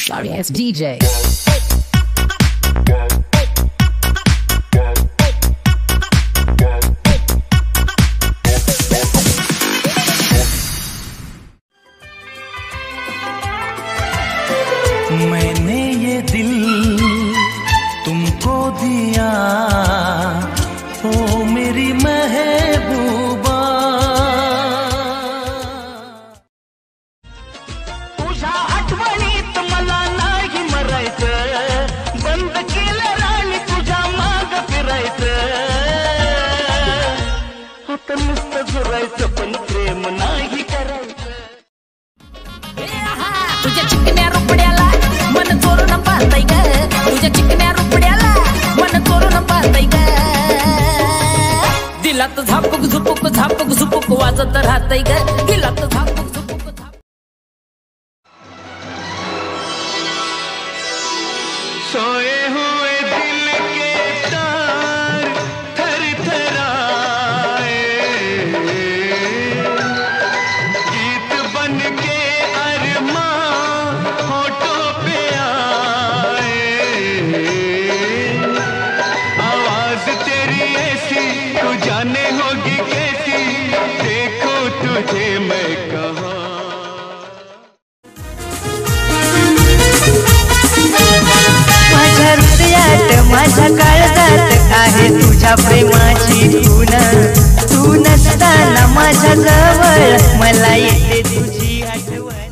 Sorry ass DJ. मैंने ये दिल तुमको दिया, ओ मेरी महबूबा। तुझ्या आठवणीत मला नाही मरायचं, बंद केलं राणी तुझ्या माग फिरायचं। आता नुसतं झुरायचं पण प्रेम नाही करायचं। तुझ्या चिकन्या रुपड्याला मन चोरून पाहताय ग, तुझ्या चिकन्या रुपड्याला मन चोरून पाहताय ग। दिलात झापूक झुपूक झापूक झुपूक वाजत राहताय ग, दिलात झापूक झुपूक झापूक। सोए हुए दिल के तार थरथराए, गीत बन के जाने होगी कैसी, देखो तुझे मैं कहाँ। माझ्या हृदयात माझ्या काळजात आहे तुझ्या प्रेमाची धून, तू नसताना माझ्या जवळ मला येते तुझी आठवण।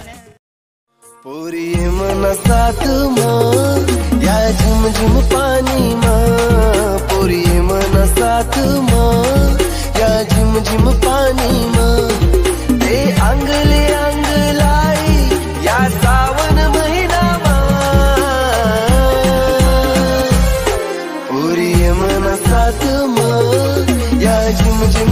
पोरी मनसात मग या झिमझिम पाणी मग, पोरी मनसात मग या झिमझिम पाणी मग, ते अंगले अंगलाई या सावन महिना पोरी मनसात मग या झिमझिम